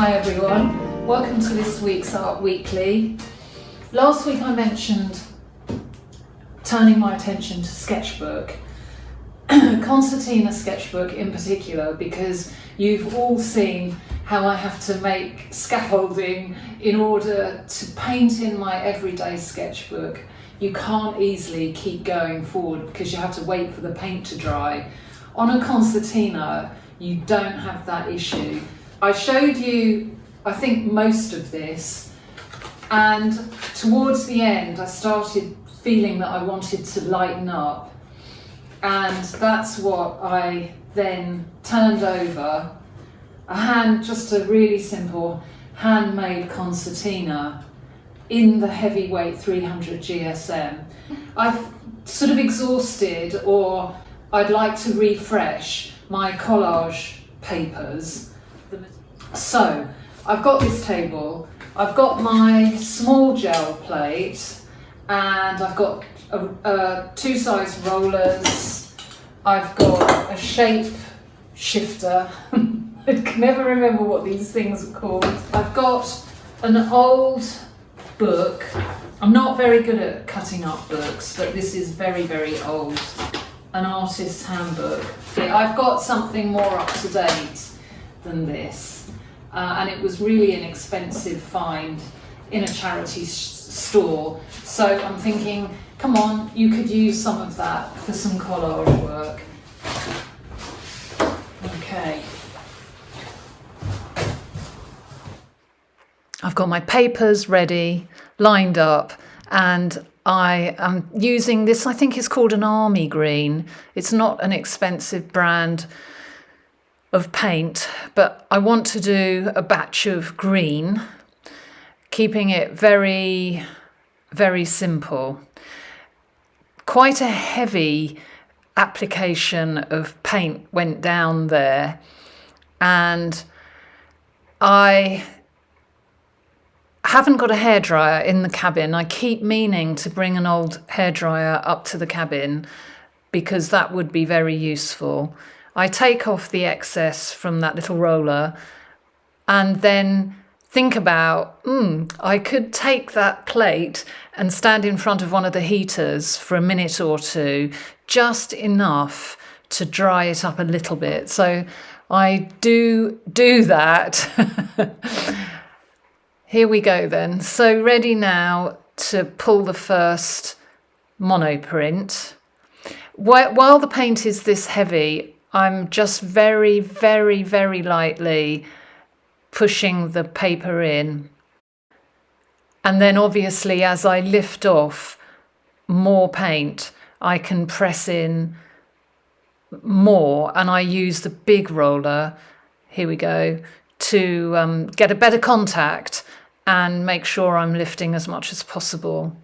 Hi everyone, welcome to this week's Art Weekly. Last week I mentioned turning my attention to Sketchbook, concertina Sketchbook in particular, because you've all seen how I have to make scaffolding in order to paint in my everyday sketchbook. You can't easily keep going forward because you have to wait for the paint to dry. On a concertina, you don't have that issue. I showed you, I think, most of this, and towards the end I started feeling that I wanted to lighten up, and that's what I then turned over. Just a really simple handmade concertina in the heavyweight 300 GSM. I've sort of exhausted, or I'd like to refresh my collage papers. So I've got this table, I've got my small gel plate, and I've got two size rollers, I've got a shape shifter. I can never remember what these things are called. I've got an old book. I'm not very good at cutting up books, but this is very, very old. An artist's handbook. I've got something more up to date than this, and it was really an expensive find in a charity store. So I'm thinking, come on, you could use some of that for some collage work. Okay. I've got my papers ready, lined up, and I am using this, I think it's called an army green. It's not an expensive brand of paint, but I want to do a batch of green, keeping it very, very simple. Quite a heavy application of paint went down there, and I haven't got a hairdryer in the cabin. I keep meaning to bring an old hairdryer up to the cabin because that would be very useful. I take off the excess from that little roller and then think about, I could take that plate and stand in front of one of the heaters for a minute or two, just enough to dry it up a little bit. So I do that. Here we go then. So ready now to pull the first monoprint. While the paint is this heavy, I'm just very, very, very lightly pushing the paper in. And then obviously as I lift off more paint, I can press in more, and I use the big roller, here we go, to get a better contact and make sure I'm lifting as much as possible.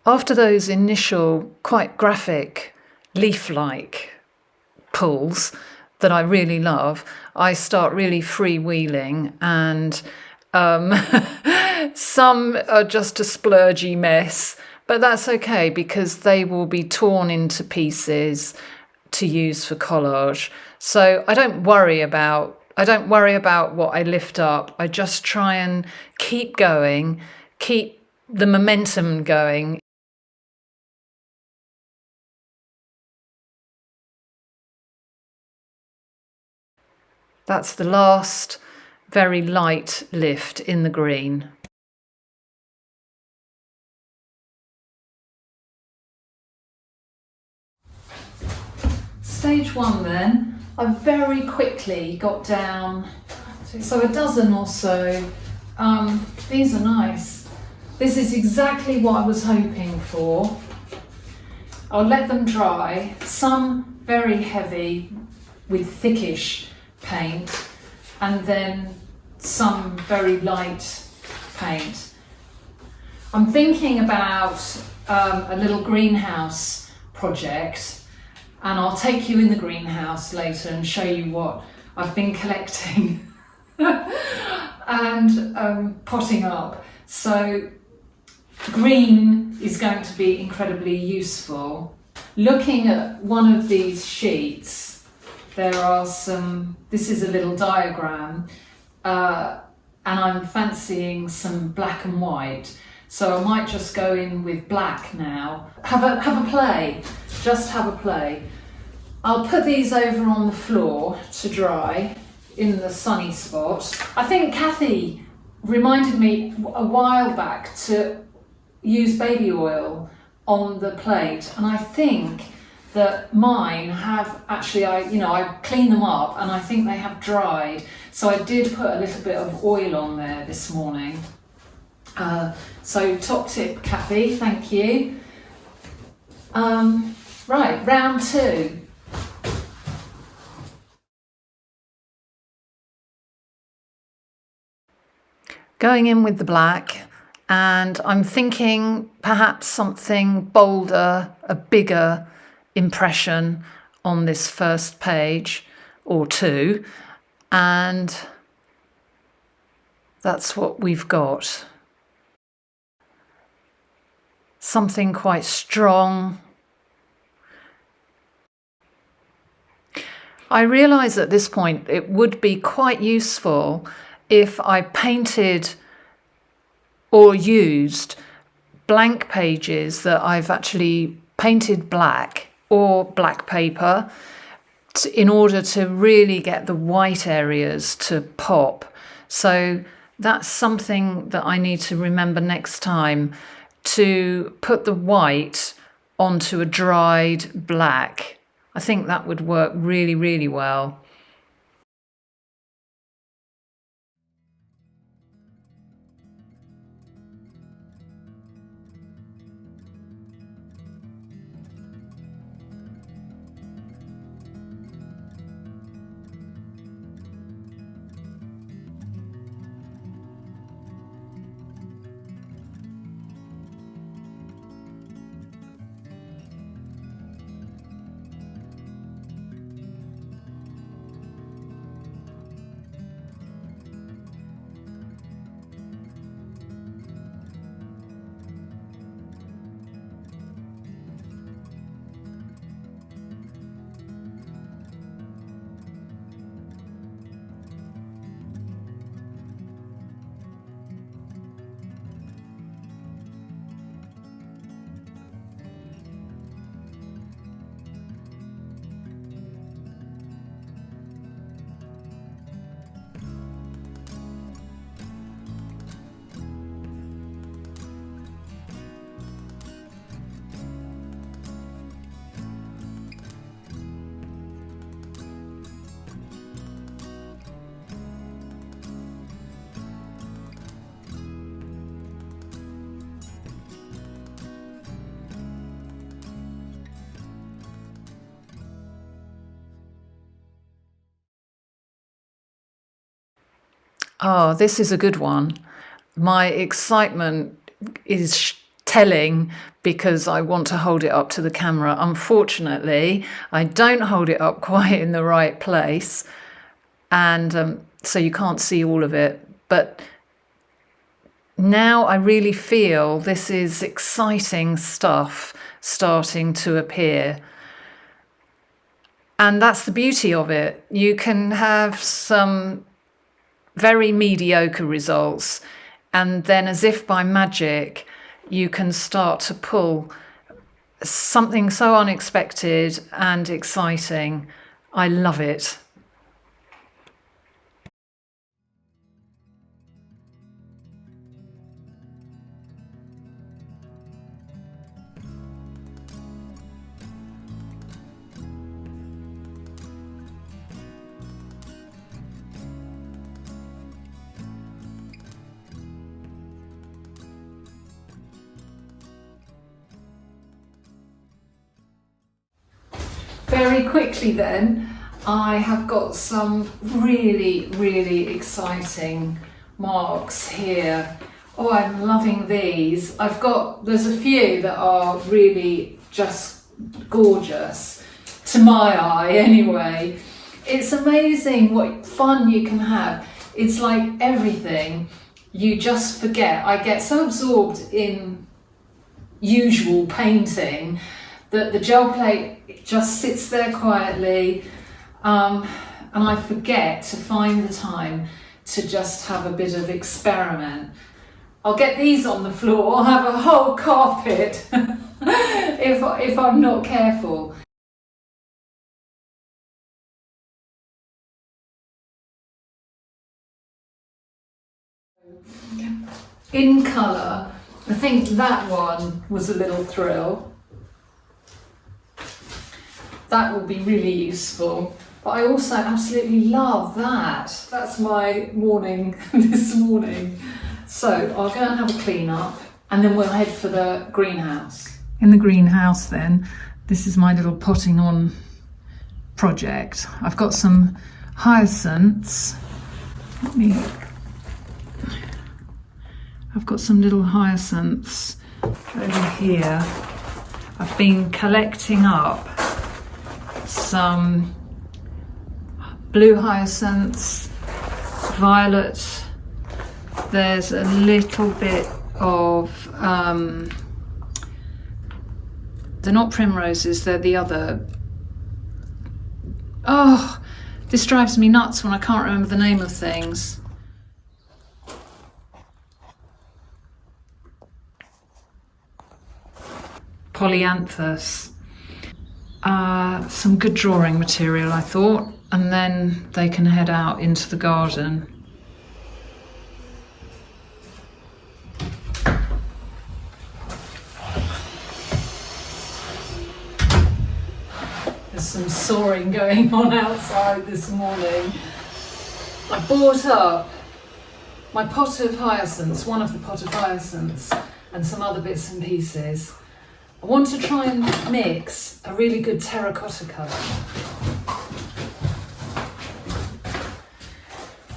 After those initial quite graphic leaf-like pulls that I really love, I start really freewheeling, and some are just a splurgy mess, but that's okay because they will be torn into pieces to use for collage. So I don't worry about what I lift up. I just try and keep going, keep the momentum going. That's the last very light lift in the green. Stage one then, I very quickly got down, so a dozen or so. These are nice. This is exactly what I was hoping for. I'll let them dry, some very heavy with thickish paint, and then some very light paint. I'm thinking about a little greenhouse project, and I'll take you in the greenhouse later and show you what I've been collecting and potting up. So green is going to be incredibly useful. Looking at one of these sheets, there are this is a little diagram, and I'm fancying some black and white. So I might just go in with black now. Have a play, just have a play. I'll put these over on the floor to dry in the sunny spot. I think Kathy reminded me a while back to use baby oil on the plate, and I think that mine have actually, I cleaned them up and I think they have dried. So I did put a little bit of oil on there this morning. So top tip, Kathy, thank you. Right, round two. Going in with the black, and I'm thinking perhaps something bolder, a bigger impression on this first page or two, and that's what we've got. Something quite strong. I realise at this point it would be quite useful if I painted or used blank pages that I've actually painted black, or black paper, in order to really get the white areas to pop. So that's something that I need to remember next time, to put the white onto a dried black. I think that would work really, really well. Oh, this is a good one. My excitement is telling because I want to hold it up to the camera. Unfortunately, I don't hold it up quite in the right place, and so you can't see all of it. But now I really feel this is exciting stuff starting to appear. And that's the beauty of it. You can have some very mediocre results, and then as if by magic, you can start to pull something so unexpected and exciting. I love it. Very quickly then, I have got some really exciting marks here. Oh, I'm loving these. There's a few that are really just gorgeous, to my eye anyway. It's amazing what fun you can have. It's like everything, you just forget. I get so absorbed in usual painting that the gel plate just sits there quietly, and I forget to find the time to just have a bit of experiment. I'll get these on the floor, I'll have a whole carpet if I'm not careful. In colour, I think that one was a little thrill. That will be really useful. But I also absolutely love that. That's my morning this morning. So I'll go and have a clean up, and then we'll head for the greenhouse. In the greenhouse then, this is my little potting on project. I've got some hyacinths. I've got some little hyacinths over here. I've been collecting up some blue hyacinths, violet. There's a little bit of, they're not primroses, they're the other. Oh, this drives me nuts when I can't remember the name of things. Polyanthus. Some good drawing material, I thought, and then they can head out into the garden. There's some sawing going on outside this morning. I bought up my pot of hyacinths, one of the pot of hyacinths, and some other bits and pieces. I want to try and mix a really good terracotta colour.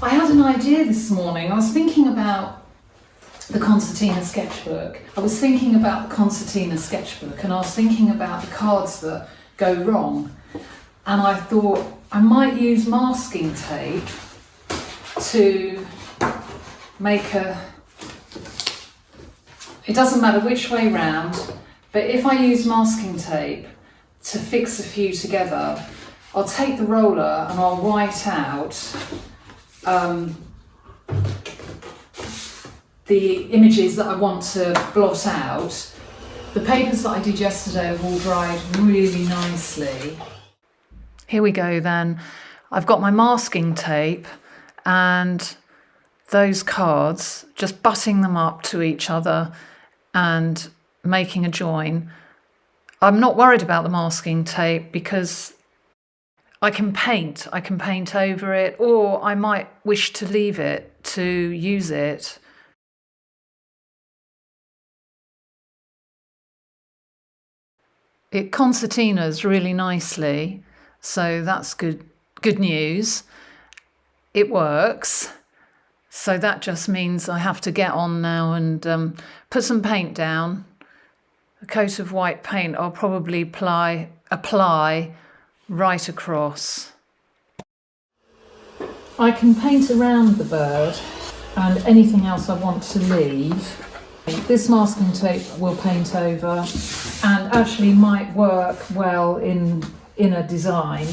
I had an idea this morning. I was thinking about the concertina sketchbook. And I was thinking about the cards that go wrong. And I thought I might use masking tape to make it doesn't matter which way round, but if I use masking tape to fix a few together, I'll take the roller and I'll white out the images that I want to blot out. The papers that I did yesterday have all dried really nicely. Here we go then. I've got my masking tape and those cards, just butting them up to each other and making a join. I'm not worried about the masking tape because I can paint over it, or I might wish to leave it to use it. It concertinas really nicely, so that's good news. It works. So that just means I have to get on now and put some paint down a coat of white paint, I'll probably apply right across. I can paint around the bird and anything else I want to leave. This masking tape will paint over and actually might work well in a design.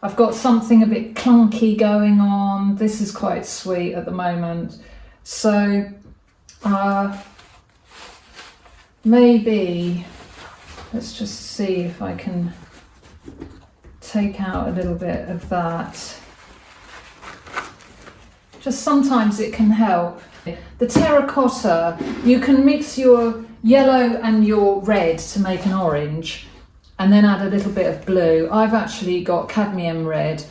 I've got something a bit clunky going on. This is quite sweet at the moment. So maybe, let's just see if I can take out a little bit of that. Just sometimes it can help. The terracotta, you can mix your yellow and your red to make an orange, and then add a little bit of blue. I've actually got cadmium orange,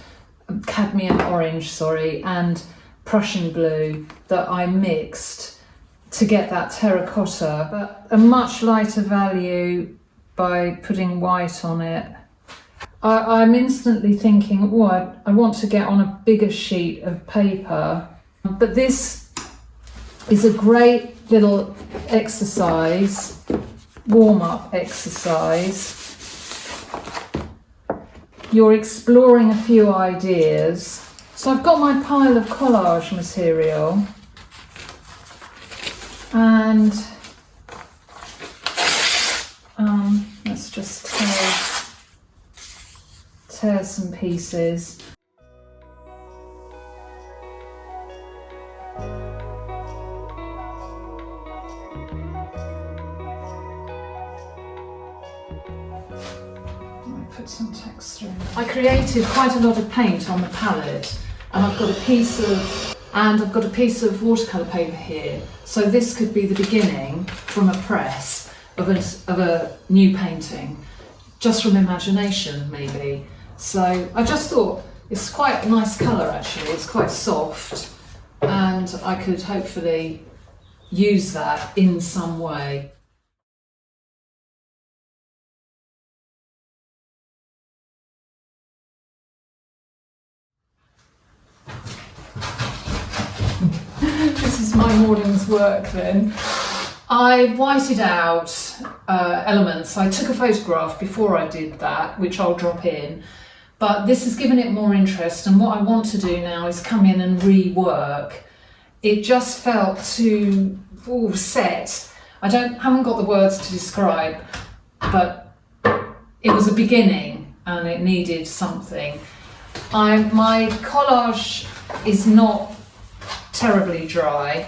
and Prussian blue that I mixed to get that terracotta, but a much lighter value by putting white on it. I'm instantly thinking, oh, I want to get on a bigger sheet of paper, but this is a great little exercise, warm-up exercise. You're exploring a few ideas. So I've got my pile of collage material, and let's just tear some pieces. Put some texture in. I created quite a lot of paint on the palette, and I've got a piece of watercolour paper here. So this could be the beginning from a press of a new painting, just from imagination maybe. So I just thought it's quite a nice colour actually. It's quite soft, and I could hopefully use that in some way. This is my morning's work then. I whited out elements. I took a photograph before I did that, which I'll drop in, but this has given it more interest, and what I want to do now is come in and rework. It just felt too set. I haven't got the words to describe, but it was a beginning and it needed something. My collage is not terribly dry,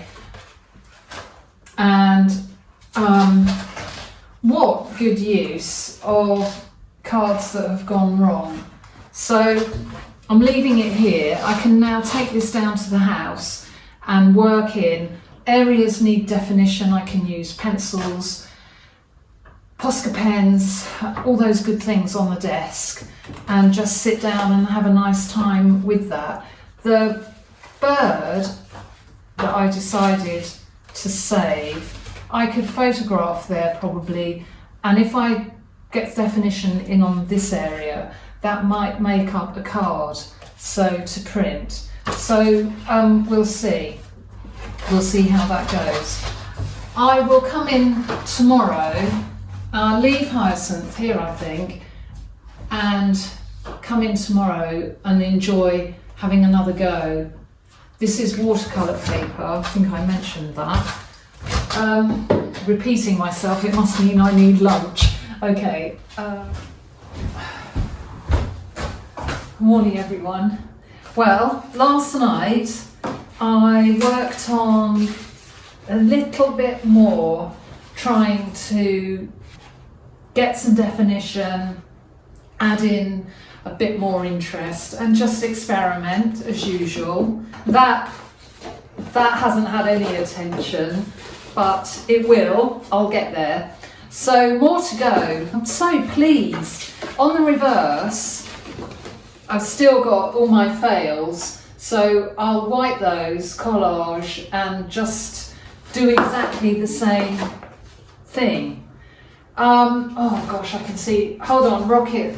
and what good use of cards that have gone wrong. So I'm leaving it here. I can now take this down to the house and work in. Areas need definition. I can use pencils, Posca pens, all those good things on the desk, and just sit down and have a nice time with that. The bird that I decided to save I could photograph there probably, and if I get definition in on this area, that might make up a card so to print. So we'll see how that goes. I will come in tomorrow, leave Hyacinth here I think, and come in tomorrow and enjoy having another go. This is watercolour paper, I think I mentioned that. Repeating myself, it must mean I need lunch. Okay. Morning everyone. Well, last night I worked on a little bit more, trying to get some definition, add in a bit more interest and just experiment as usual. That hasn't had any attention, but it will, I'll get there. So more to go. I'm so pleased. On the reverse, I've still got all my fails, so I'll wipe those, collage, and just do exactly the same thing. Oh gosh, I can see, hold on, Rocket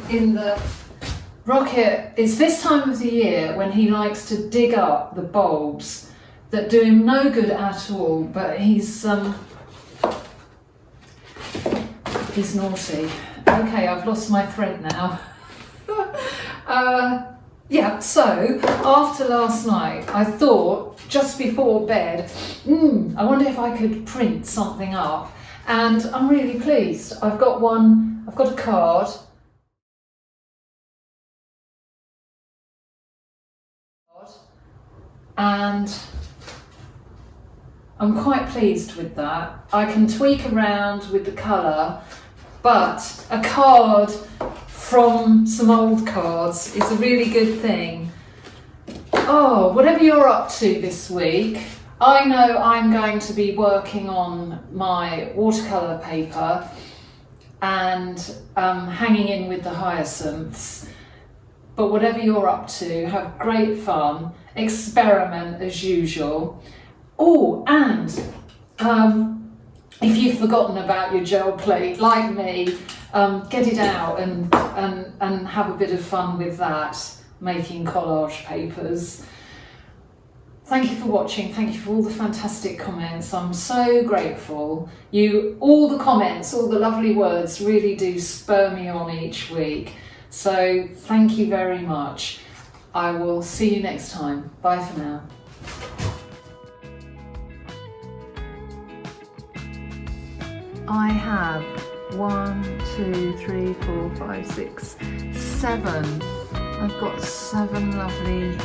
is this time of the year when he likes to dig up the bulbs that do him no good at all, but he's naughty. Okay, I've lost my thread now. Yeah, so after last night, I thought just before bed, I wonder if I could print something up, and I'm really pleased. I've got a card. And I'm quite pleased with that. I can tweak around with the colour, but a card from some old cards is a really good thing. Oh, whatever you're up to this week, I know I'm going to be working on my watercolour paper and hanging in with the hyacinths. But whatever you're up to, have great fun, experiment as usual. Oh, and if you've forgotten about your gel plate, like me, get it out and have a bit of fun with that, making collage papers. Thank you for watching. Thank you for all the fantastic comments. I'm so grateful. All the comments, all the lovely words really do spur me on each week. So thank you very much. I will see you next time. Bye for now. I have 1, 2, 3, 4, 5, 6, 7. I've got 7 lovely